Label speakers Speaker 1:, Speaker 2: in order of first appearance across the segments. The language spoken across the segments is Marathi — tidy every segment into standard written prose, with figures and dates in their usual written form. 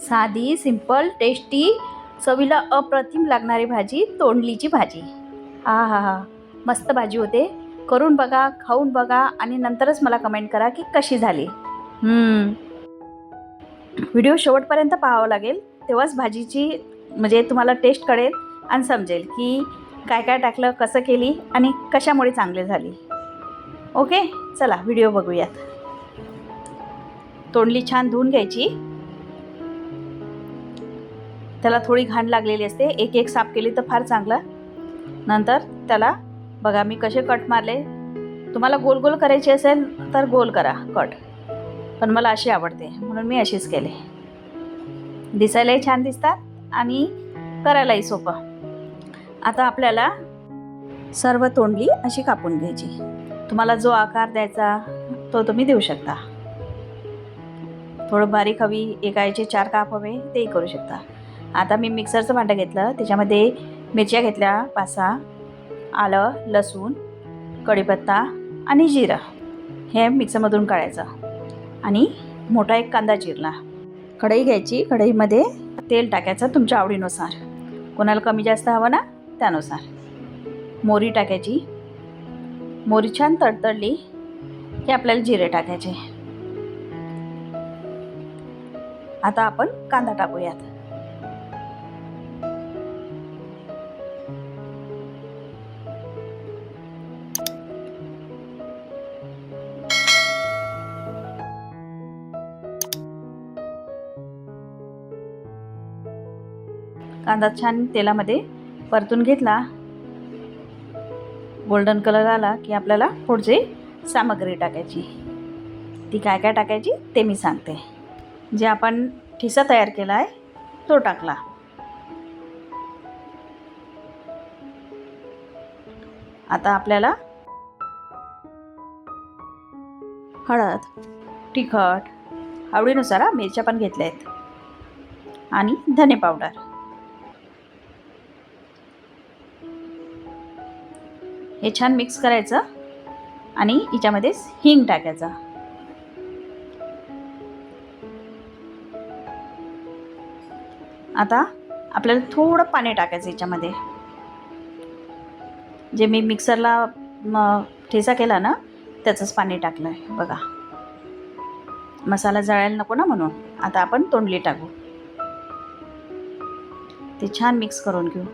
Speaker 1: साधी, सिंपल, टेस्टी, चवीला अप्रतिम लागणारी भाजी, तोंडलीची भाजी. हा, मस्त भाजी होते. करून बघा, खाऊन बघा आणि नंतरच मला कमेंट करा की कशी झाली. व्हिडिओ शेवटपर्यंत पाहावं लागेल, तेव्हाच भाजीची म्हणजे तुम्हाला टेस्ट कळेल आणि समजेल की काय काय टाकलं, कसं केली आणि कशामुळे चांगली झाली. ओके, चला व्हिडिओ बघूयात. तोंडली छान धुवून घ्यायची. त्याला थोडी घाण लागलेली असते, एक साफ केली तर फार चांगलं. नंतर त्याला बघा मी कसे कट मारले. तुम्हाला गोल गोल करायचे असेल तर गोल करा कट, पण मला अशी आवडते म्हणून मी अशीच केले. दिसायलाही छान दिसतात आणि करायलाही सोपं. आता आपल्याला सर्व तोंडली अशी कापून घ्यायची. तुम्हाला जो आकार द्यायचा तो तुम्ही देऊ शकता. थोडं बारीक हवी, एकाचे 4 काप हवे तेही करू शकता. आता मी मिक्सरचं भांडं घेतलं, त्याच्यामध्ये मिरच्या घेतल्या 5-6, आलं, लसूण, कढीपत्ता आणि जिरं हे मिक्सरमधून काढायचं आणि मोठा एक कांदा चिरला. कढई घ्यायची, कढईमध्ये तेल टाकायचं तुमच्या आवडीनुसार, कोणाला कमी जास्त हवं ना त्यानुसार. मोहरी टाकायची. मोहरी छान तडतडली की आपल्याला जिरे टाकायचे. आता आपण कांदा टाकूयात. कांदा छान तेलामध्ये परतून घेतला, गोल्डन कलर आला की आपल्याला पुढची सामग्री टाकायची. ती काय काय टाकायची ते मी सांगते. जे आपण ठिसा तयार केला आहे तो टाकला. आता आपल्याला हळद, तिखट आवडीनुसार, मिरच्या पण घेतल्या आहेत, आणि धने पावडर. हे छान मिक्स करायचं आणि याच्यामध्ये हिंग टाकायचा. आता आपल्याला थोडं पाणी टाकायचं याच्यामध्ये. जे मी मिक्सरला ठेचा केला ना त्याचंच पाणी टाकलं आहे बघा, मसाला जळायला नको ना म्हणून. आता आपण तोंडली टाकू, ते छान मिक्स करून घेऊ.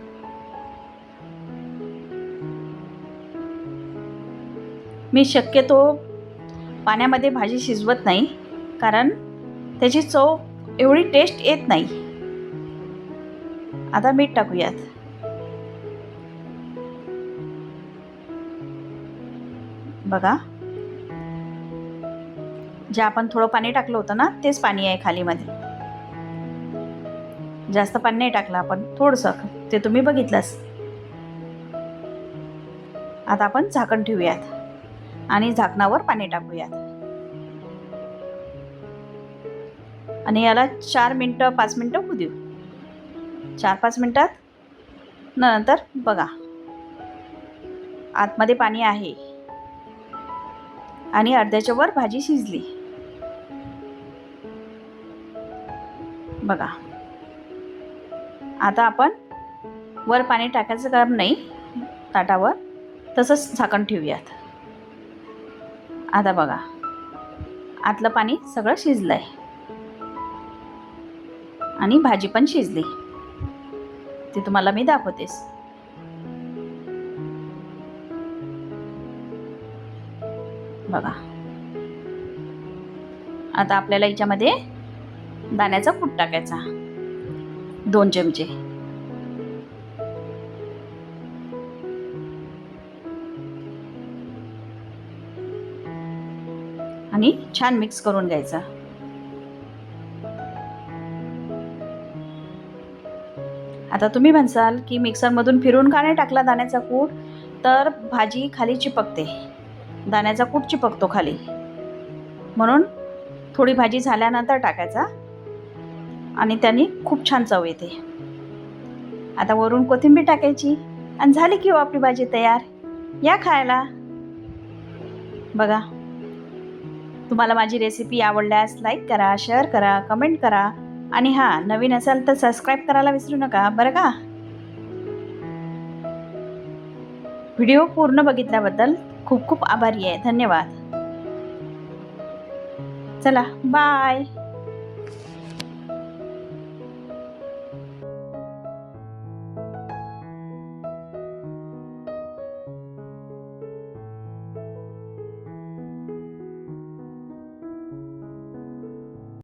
Speaker 1: मी शक्यतो पाण्यामध्ये भाजी शिजवत नाही, कारण त्याची चव एवढी टेस्ट येत नाही. आता मीठ टाकूयात. बघा, जे आपण थोडं पाणी टाकलं होतं ना तेच पाणी आहे खालीमध्ये. जास्त पाणी नाही टाकलं आपण, थोडंसं, ते तुम्ही बघितलंच. आता आपण झाकण ठेवूयात आणि झाकणावर पाणी टाकूयात आणि याला 4 मिनटं 5 मिनटं होऊ देऊ. 4-5 मिनटात नंतर बघा आतमध्ये पाणी आहे आणि अर्ध्याच्या वर भाजी शिजली. बघा, आता आपण वर पाणी टाकायचं काम नाही ताटावर, तसंच झाकण ठेवूयात. आता बघा आतलं पाणी सगळं शिजलं आहे आणि भाजी पण शिजली, ते तुम्हाला मी दाखवतेस. बघा, आता आपल्याला याच्यामध्ये दाण्याचा कूट टाकायचा 2 चमचे. आणि छान मिक्स करून घ्यायचा. आता तुम्ही म्हणसाल की मिक्सरमधून फिरून का नाही टाकला दाण्याचा कूट, तर भाजी खाली चिपकते, दाण्याचा कूट चिपकतो खाली, म्हणून थोडी भाजी झाल्यानंतर टाकायचा आणि त्याने खूप छान चव येते. आता वरून कोथिंबीर टाकायची आणि झाली की आपली भाजी तयार. या खायला. बघा, तुम्हाला माझी रेसिपी आवडल्यास लाईक करा, शेअर करा, कमेंट करा आणि हां, नवीन असाल तर सबस्क्राईब करायला विसरू नका बरं का. व्हिडिओ पूर्ण बघितल्याबद्दल खूप खूप आभारी आहे. धन्यवाद. चला बाय.